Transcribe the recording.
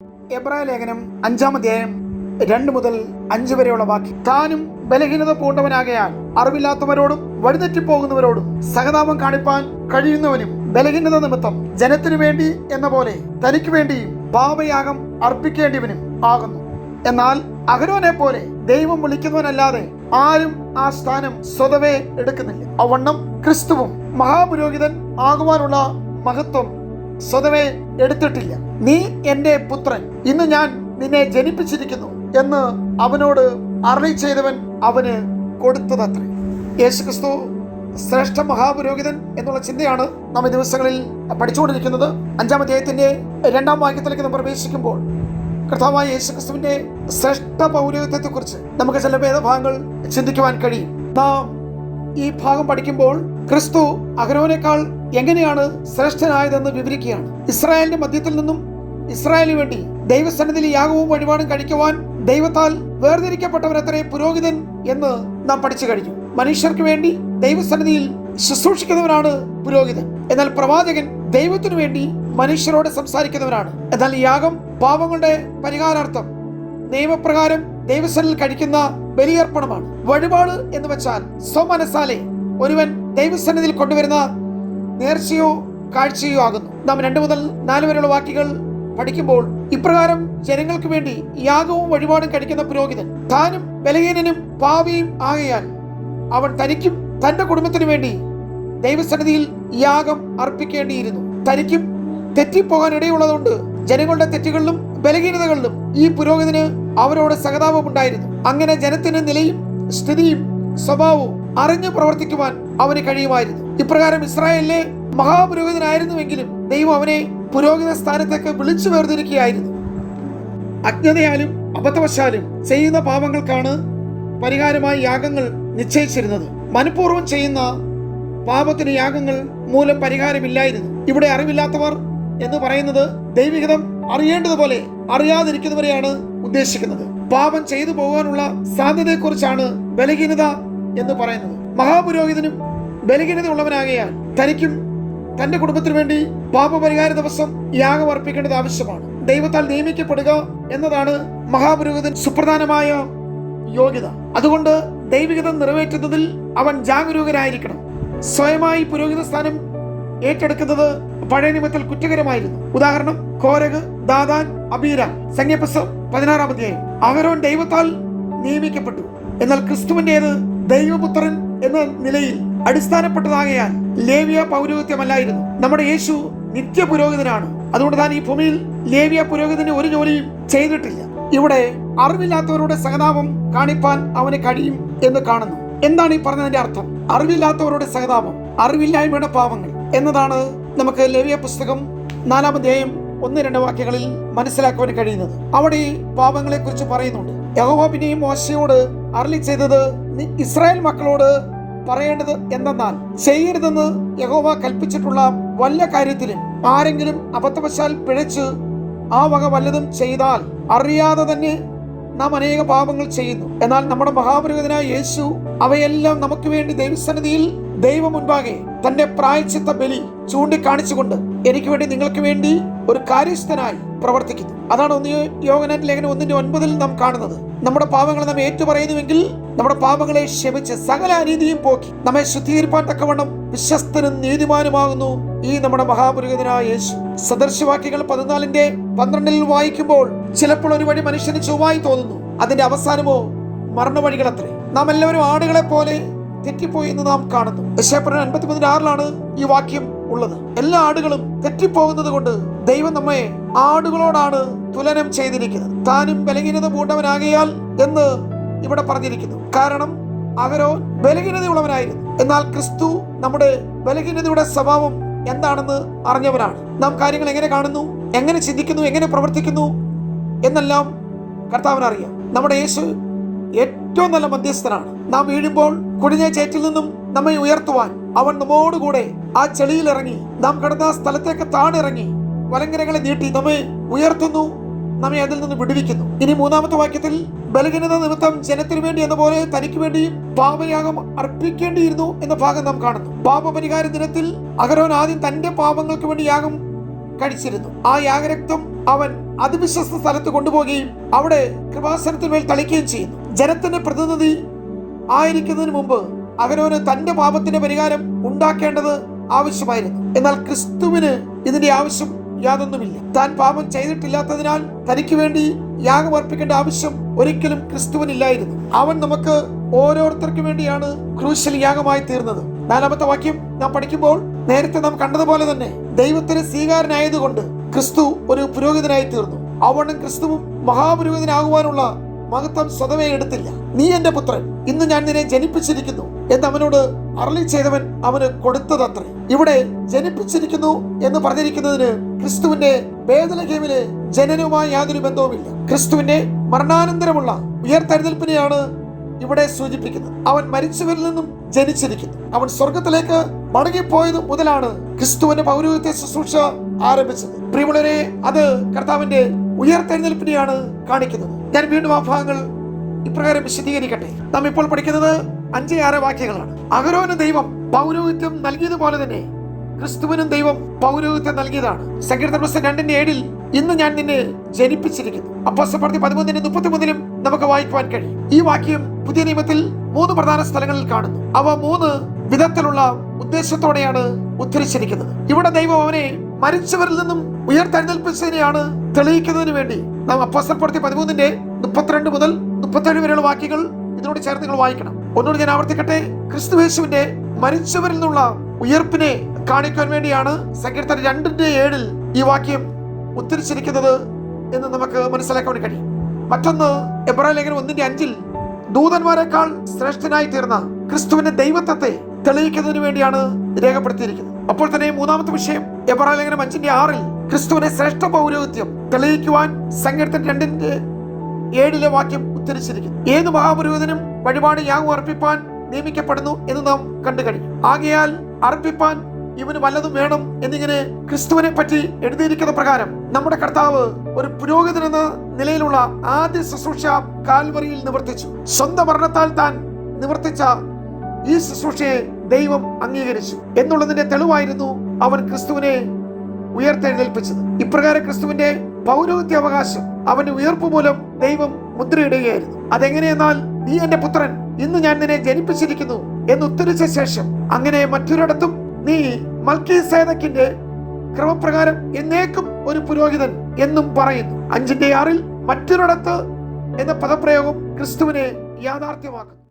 എബ്രായ ലേഖനം 5-ാം അധ്യായം 2 മുതൽ 5 വരെയുള്ള വാക്യം. താനും ബലഹീനത പൂണ്ടവനാകയാൽ അറിവില്ലാത്തവരോടും വഴിതെറ്റിപ്പോകുന്നവരോടും സഹതാപം കാണിപ്പാൻ കഴിയുന്നവനും ബലഹീനത നിമിത്തം ജനത്തിനു വേണ്ടി എന്ന പോലെ തനിക്ക് വേണ്ടിയും പാപയാഗം അർപ്പിക്കേണ്ടിവനും ആകുന്നു. എന്നാൽ അഹരോനെ പോലെ ദൈവം വിളിക്കുന്നവനല്ലാതെ ആരും ആ സ്ഥാനം സ്വതവേ എടുക്കുന്നില്ല. അവണ്ണം ക്രിസ്തുവും മഹാപുരോഹിതൻ ആകുവാനുള്ള മഹത്വം സ്വതവേ എടുത്തിട്ടില്ല. നീ എൻ്റെ പുത്രൻ, ഇന്ന് ഞാൻ നിന്നെ ജനിപ്പിച്ചിരിക്കുന്നു എന്ന് അവനോട് അരുളി ചെയ്തവൻ അവന് കൊടുത്തതത്രേ. യേശുക്രിസ്തു ശ്രേഷ്ഠ മഹാപുരോഹിതൻ എന്നുള്ള ചിന്തയാണ് നാം ഈ ദിവസങ്ങളിൽ പഠിച്ചുകൊണ്ടിരിക്കുന്നത്. 5-ാം അധ്യായത്തിന്റെ 2-ാം വാക്യത്തിലേക്ക് നാം പ്രവേശിക്കുമ്പോൾ കർത്താവായ യേശുക്രിസ്തുവിന്റെ ശ്രേഷ്ഠ പൗരോഹിത്യത്തെക്കുറിച്ച് നമുക്ക് ചില ഭേദഭാഗങ്ങൾ ചിന്തിക്കുവാൻ കഴിയും. നാം ഈ ഭാഗം പഠിക്കുമ്പോൾ ക്രിസ്തു അഹരോനേക്കാൾ എങ്ങനെയാണ് ശ്രേഷ്ഠനായതെന്ന് വിവരിക്കുകയാണ്. ഇസ്രായേലിന്റെ മധ്യത്തിൽ നിന്നും ഇസ്രായേലിന് വേണ്ടി ദൈവസന്നിധിയിൽ യാഗവും വഴിപാടും കഴിക്കുവാൻ ദൈവത്താൽ വേർതിരിക്കപ്പെട്ടവരത്രേ പുരോഹിതൻ എന്ന് നാം പഠിച്ചു കഴിഞ്ഞു. മനുഷ്യർക്ക് വേണ്ടി ദൈവസന്നിധിയിൽ ശുശ്രൂഷിക്കുന്നവനാണ് പുരോഹിതൻ. എന്നാൽ പ്രവാചകൻ ദൈവത്തിനു വേണ്ടി മനുഷ്യരോട് സംസാരിക്കുന്നവനാണ്. എന്നാൽ യാഗം പാപങ്ങളുടെ പരിഹാരാർത്ഥം നിയമപ്രകാരം ദൈവസന്നിധിയിൽ കഴിക്കുന്ന ബലിയർപ്പണമാണ്. വഴിപാട് എന്ന് വെച്ചാൽ സ്വമനസാലെ ഒരുവൻ ദൈവസന്നിധിയിൽ കൊണ്ടുവരുന്ന നേർച്ചയോ കാഴ്ചയോ ആകുന്നു. നാം 2 മുതൽ 4 വരെയുള്ള വാക്യങ്ങൾ പഠിക്കുമ്പോൾ ഇപ്രകാരം ജനങ്ങൾക്ക് വേണ്ടി യാഗവും വഴിപാടും കഴിക്കുന്ന പുരോഹിതൻ താനും ബലഹീനനും പാപിയും ആകയാൽ അവൻ തനിക്കും തന്റെ കുടുംബത്തിനു വേണ്ടി ദൈവസന്നിധിയിൽ യാഗം അർപ്പിക്കേണ്ടിയിരുന്നു. തനിക്കും തെറ്റിപ്പോകാൻ ഇടയുള്ളതുകൊണ്ട് ജനങ്ങളുടെ തെറ്റുകളിലും ബലഹീനതകളിലും ഈ പുരോഹിതന് അവരോട് സഹതാപം ഉണ്ടായിരുന്നു. അങ്ങനെ ജനത്തിന് നിലയും സ്ഥിതിയും സ്വഭാവവും അറിഞ്ഞു പ്രവർത്തിക്കുവാൻ അവന് കഴിയുമായിരുന്നു. ഇപ്രകാരം ഇസ്രായേലിലെ മഹാപുരോഹിതനായിരുന്നുവെങ്കിലും ദൈവം അവനെ പുരോഹിത സ്ഥാനത്തേക്ക് വിളിച്ചു വേർതിരിക്കുകയായിരുന്നു. അജ്ഞതയാലും അബദ്ധവശാലും ചെയ്യുന്ന പാപങ്ങൾക്കാണ് പരിഹാരമായി യാഗങ്ങൾ നിശ്ചയിച്ചിരുന്നത്. മനഃപൂർവ്വം ചെയ്യുന്ന പാപത്തിന് യാഗങ്ങൾ മൂലം പരിഹാരമില്ലായിരുന്നു. ഇവിടെ അറിവില്ലാത്തവർ എന്ന് പറയുന്നത് ദൈവഹിതം അറിയേണ്ടതുപോലെ അറിയാതിരിക്കുന്നവരെയാണ് ഉദ്ദേശിക്കുന്നത്. പാപം ചെയ്തു പോകാനുള്ള സാധ്യതയെക്കുറിച്ചാണ് ബലഹീനത എന്ന് പറയുന്നത്. മഹാപുരോഹിതനും ബലഹീനത ഉള്ളവനാകയാൽ തനിക്കും തന്റെ കുടുംബത്തിനു വേണ്ടി പാപപരിഹാര ദിവസം യാഗം അർപ്പിക്കേണ്ടത് ആവശ്യമാണ്. ദൈവത്താൽ നിയമിക്കപ്പെടുക എന്നതാണ് മഹാപുരോഹിതൻ സുപ്രധാനമായ യോഗ്യത. അതുകൊണ്ട് ദൈവഹിതം നിറവേറ്റുന്നതിൽ അവൻ ജാഗരൂകനായിരിക്കണം. സ്വയമായി പുരോഹിത സ്ഥാനം ഏറ്റെടുക്കുന്നത് പഴയ നിയമത്തിൽ കുറ്റകരമായിരുന്നു. ഉദാഹരണം കോരഹ്, ദാഥാൻ, അബീരാം. സംഖ്യാപുസ്തകം 16-ാം അധ്യായം. അഹരോൻ ദൈവത്താൽ നിയമിക്കപ്പെട്ടു. എന്നാൽ ക്രിസ്തുവിന്റേത് ദൈവപുത്രൻ എന്ന നിലയിൽ അടിസ്ഥാനപ്പെട്ടതാകയാൽ ലേവ്യ പൗരോഹിത്യമല്ലായിരുന്നു. നമ്മുടെ യേശു നിത്യ പുരോഹിതനാണ്. അതുകൊണ്ട് താൻ ഈ ഭൂമിയിൽ ലേവ്യ പുരോഹിതന് ഒരു ജോലിയും ചെയ്തിട്ടില്ല. ഇവിടെ അറിവില്ലാത്തവരുടെ സഹതാപം കാണിപ്പാൻ അവന് കഴിയും എന്ന് കാണുന്നു. എന്താണ് ഈ പറഞ്ഞതിന്റെ അർത്ഥം? അറിവില്ലാത്തവരുടെ സഹതാപം, അറിവില്ലായ്മയുടെ പാവങ്ങൾ എന്നതാണ് നമുക്ക് ലേവ്യ പുസ്തകം 4-ാം അധ്യായം 1-2 വാക്യങ്ങളിൽ മനസ്സിലാക്കുവാൻ കഴിയുന്നത്. അവിടെ ഈ പാപങ്ങളെ കുറിച്ച് പറയുന്നുണ്ട്. യഹോവ പിന്നെയും മോശയോട് അരുളി ചെയ്തത് ഇസ്രായേൽ മക്കളോട് പറയേണ്ടത് എന്തെന്നാൽ, ചെയ്യരുതെന്ന് യഹോവ കൽപ്പിച്ചിട്ടുള്ള വല്ല കാര്യത്തിലും ആരെങ്കിലും അബദ്ധവശാൽ പിഴച്ച് ആ വക വല്ലതും ചെയ്താൽ അറിയാതെ തന്നെ നാം അനേക പാപങ്ങൾ ചെയ്യുന്നു. എന്നാൽ നമ്മുടെ മഹാപുരോഹിതനായ യേശു അവയെല്ലാം നമുക്ക് വേണ്ടി ദൈവസന്നിധിയിൽ ദൈവം മുൻപാകെ തന്റെ പ്രായശ്ചിത്ത ബലി ചൂണ്ടിക്കാണിച്ചുകൊണ്ട് എനിക്ക് വേണ്ടി നിങ്ങൾക്ക് വേണ്ടി ഒരു കാര്യസ്ഥനായി പ്രവർത്തിക്കുന്നു. അതാണ് യോഹന്നാൻ ലേഖനം 1:9 നാം കാണുന്നത്. നമ്മുടെ പാപങ്ങൾ നാം ഏറ്റുപറയുന്നുവെങ്കിൽ നമ്മുടെ പാപങ്ങളെ ക്ഷമിച്ച് സകല അനീതിയും പോക്കി നമ്മെ ശുദ്ധീകരിപ്പാൻ തക്കവണ്ണം വിശ്വസ്തനും നീതിമാനുമാകുന്നു ഈ നമ്മുടെ മഹാപുരോഹിതനായ യേശു. സദൃശവാക്യങ്ങൾ 14:12 വായിക്കുമ്പോൾ ചിലപ്പോൾ ഒരു വഴി മനുഷ്യന് ചൊവ്വായി തോന്നുന്നു, അതിന്റെ അവസാനമോ മരണവഴികളത്രേ. നാം എല്ലാവരും ആടുകളെ പോലെ തെറ്റിപ്പോയി എന്ന് നാം കാണുന്നു. യെശയ്യാ 53:6 ഈ വാക്യം ഉള്ളത്. എല്ലാ ആടുകളും തെറ്റിപ്പോകുന്നത് കൊണ്ട് ദൈവം നമ്മെ ആടുകളോടാണ് തുലനം ചെയ്തിരിക്കുന്നത്. താനും ബലഹീനത പൂണ്ടവനാകയാൽ എന്ന് ഇവിടെ പറഞ്ഞിരിക്കുന്നു. കാരണം അഹരോൻ ബലഹീനതയുള്ളവനായിരുന്നു. എന്നാൽ ക്രിസ്തു നമ്മുടെ ബലഹീനതയുടെ സ്വഭാവം എന്താണെന്ന് അറിഞ്ഞവനാണ്. നാം കാര്യങ്ങൾ എങ്ങനെ കാണുന്നു, എങ്ങനെ ചിന്തിക്കുന്നു, എങ്ങനെ പ്രവർത്തിക്കുന്നു എന്നെല്ലാം കർത്താവിനറിയാം. നമ്മുടെ യേശു ഏറ്റവും നല്ല മധ്യസ്ഥനാണ്. നാം വീഴുമ്പോൾ കുടിഞ്ഞ ചേറ്റിൽ നിന്നും നമ്മെ ഉയർത്തുവാൻ അവൻ നമ്മോടുകൂടെ ആ ചെളിയിൽ ഇറങ്ങി, നാം കിടന്ന സ്ഥലത്തേക്ക് താണിറങ്ങി വലങ്കരകളെ നീട്ടി നമ്മെ ഉയർത്തുന്നു, നമ്മെ അതിൽ നിന്ന് വിടുവിക്കുന്നു. ഇനി 3-ാമത്തെ വാക്യത്തിൽ ബലഹീനത നിമിത്തം ജനത്തിനു വേണ്ടി എന്ന പോലെ തനിക്ക് വേണ്ടി പാപയാഗം അർപ്പിക്കേണ്ടിയിരുന്നു എന്ന ഭാഗം നാം കാണുന്നു. പാപപരിഹാര ദിനത്തിൽ അഹരോൻ ആദ്യം തന്റെ പാപങ്ങൾക്ക് വേണ്ടി യാഗം കഴിച്ചിരുന്നു. ആ യാഗരക്തം അവൻ അതിവിശ്വസ്ത സ്ഥലത്ത് കൊണ്ടുപോവുകയും അവിടെ കൃപാസനത്തിന്മേൽ തളിക്കുകയും ചെയ്യുന്നു. ജനത്തിന്റെ പ്രതിനിധി ആയിരിക്കുന്നതിന് മുമ്പ് അഹരോന് തന്റെ പാപത്തിന്റെ പരിഹാരം ഉണ്ടാക്കേണ്ടത് ആവശ്യമായിരുന്നു. എന്നാൽ ക്രിസ്തുവിന് ഇതിന്റെ ആവശ്യം യാതൊന്നുമില്ല. താൻ പാപം ചെയ്തിട്ടില്ലാത്തതിനാൽ തനിക്ക് വേണ്ടി യാഗം അർപ്പിക്കേണ്ട ആവശ്യം ഒരിക്കലും ക്രിസ്തുവിനില്ലായിരുന്നു. അവൻ നമുക്ക് ഓരോരുത്തർക്കും വേണ്ടിയാണ് ക്രൂശിൽ യാഗമായി തീർന്നത്. 4-ാമത്തെ വാക്യം നാം പഠിക്കുമ്പോൾ നേരത്തെ നാം കണ്ടതുപോലെ തന്നെ ദൈവത്തിന് സ്വീകാരനായതുകൊണ്ട് ക്രിസ്തു ഒരു പുരോഹിതനായി തീർന്നു. അവനും ക്രിസ്തുവും മഹാപുരോഹിതനാകുവാനുള്ള മഹത്വം സ്വതവേ എടുത്തില്ല. നീ എന്റെ പുത്രൻ, ഇന്ന് ഞാൻ നിന്നെ ജനിപ്പിച്ചിരിക്കുന്നു എന്ന് അവനോട് അരുളി ചെയ്തവൻ അവന് കൊടുത്തതത്രേ. ഇവിടെ ജനിപ്പിച്ചിരിക്കുന്നു എന്ന് പറഞ്ഞിരിക്കുന്നതിന് ക്രിസ്തുവിന്റെ ബേത്ലഹേമിലെ ജനനവുമായി യാതൊരു ബന്ധവുമില്ല. ക്രിസ്തുവിന്റെ മരണാനന്തരമുള്ള ഉയർത്തെഴുന്നേൽപ്പിനെയാണ് ഇവിടെ സൂചിപ്പിക്കുന്നത്. അവൻ മരിച്ചവരിൽ നിന്നും ജനിച്ചിരിക്കുന്നു. അവൻ സ്വർഗത്തിലേക്ക് മടങ്ങിപ്പോയത് മുതലാണ് ക്രിസ്തുവിന്റെ പൗരോഹിത്യ ശുശ്രൂഷ ആരംഭിച്ചത്. പ്രിയമുള്ളവരെ, അത് കർത്താവിന്റെ ഉയർത്തെഴുന്നേൽപ്പിനെയാണ് കാണിക്കുന്നത്. ഞാൻ വീണ്ടും ആ ഭാഗങ്ങൾ ഇപ്രകാരം വിശദീകരിക്കട്ടെ. നാം ഇപ്പോൾ പഠിക്കുന്നത് 5-6 വാക്യങ്ങളാണ്. അഹരോന് ദൈവം പൗരോഹിത്യം നൽകിയതുപോലെ തന്നെ ക്രിസ്തുവിനും ദൈവം പൗരോഹിത്യം നൽകിയതാണ്. സങ്കീർത്തന 2:7 ഇന്ന് ഞാൻ നിന്നെ ജനിപ്പിച്ചിരിക്കുന്നു. അപ്പോസ്തലപ്രവൃത്തി 13:33 നമുക്ക് വായിക്കുവാൻ കഴിയും. ഈ വാക്യം പുതിയ നിയമത്തിൽ 3 പ്രധാന സ്ഥലങ്ങളിൽ കാണുന്നു. അവ 3 വിധത്തിലുള്ള ഉദ്ദേശത്തോടെയാണ് ഉദ്ധരിച്ചിരിക്കുന്നത്. ഇവിടെ ദൈവം അവനെ മരിച്ചവരിൽ നിന്നും ഉയർത്തെഴുന്നേൽപ്പിച്ചതിനെയാണ് തെളിയിക്കുന്നതിന് വേണ്ടി നാം അപ്പോസ്തലപ്രവൃത്തി 13:32 മുതൽ 37 വരെയുള്ള വാക്യങ്ങൾ ഇതിനോട് ചേർന്ന് നിങ്ങൾ വായിക്കണം. ഒന്നുകൂടി ഞാൻ ആവർത്തിക്കട്ടെ. ക്രിസ്തുയേശുവിന്റെ മരിച്ചവരിൽ നിന്നുള്ള ഉയർപ്പിനെ കാണിക്കാൻ വേണ്ടിയാണ് സങ്കീർത്തനം 2:7 ഈ വാക്യം ഉദ്ധരിച്ചിരിക്കുന്നത് എന്ന് നമുക്ക് മനസ്സിലാക്കാൻ വേണ്ടി കഴിയും. മറ്റൊന്ന് എബ്രായ ലേഖനം 1:5 ദൂതന്മാരെക്കാൾ ശ്രേഷ്ഠനായി തീർന്ന ക്രിസ്തുവിന്റെ ദൈവത്വത്തെ തെളിയിക്കുന്നതിന് വേണ്ടിയാണ് രേഖപ്പെടുത്തിയിരിക്കുന്നത്. അപ്പോൾ തന്നെ 3-ാമത്തെ വിഷയം എബ്രായ ലേഖനം 5:6 ക്രിസ്തുവിന്റെ ശ്രേഷ്ഠ പൗരോഹിത്യം തെളിയിക്കുവാൻ സങ്കീർത്തനം 2:7 വാക്യം ഉദ്ധരിച്ചിരിക്കുന്നു. ഏത് മഹാപുരോഹിതനും വഴിപാട് യാഗം അർപ്പിപ്പാൻ നിയമിക്കപ്പെടുന്നു എന്ന് നാം കണ്ടു കഴിഞ്ഞു. ആകയാൽ അർപ്പിപ്പാൻ ഇവന് വല്ലതും വേണം എന്നിങ്ങനെ ക്രിസ്തുവിനെ പറ്റി എഴുതിയിരിക്കുന്ന പ്രകാരം നമ്മുടെ കർത്താവ് ഒരു പുരോഹിതൻ എന്ന നിലയിലുള്ള ആദ്യ ശുശ്രൂഷ കാൽവറിയിൽ നിവർത്തിച്ചു. സ്വന്തം മരണത്താൽ താൻ നിവർത്തിച്ച ഈ ശുശ്രൂഷയെ ദൈവം അംഗീകരിച്ചു എന്നുള്ളതിന്റെ തെളിവായിരുന്നു അവൻ ക്രിസ്തുവിനെ ഉയർത്തെഴുന്നേൽപ്പിച്ചത്. ഇപ്രകാരം ക്രിസ്തുവിന്റെ പൗരോഹിത്യ അവകാശം അവന്റെ ഉയർപ്പ് മൂലം ദൈവം മുദ്രയിടുകയായിരുന്നു. അതെങ്ങനെയെന്നാൽ നീ എന്റെ പുത്രൻ, ഇന്ന് ഞാൻ നിന്നെ ജനിപ്പിച്ചിരിക്കുന്നു എന്ന് ഉത്തരിച്ച ശേഷം അങ്ങനെ മറ്റൊരിടത്തും നീ മൽക്കീസേദക്കിന്റെ ക്രമപ്രകാരം എന്നേക്കും ഒരു പുരോഹിതൻ എന്നും പറയുന്നു. 5:6 മറ്റൊരിടത്ത് എന്ന പദപ്രയോഗം ക്രിസ്തുവിനെ യാഥാർത്ഥ്യമാക്കുന്നു.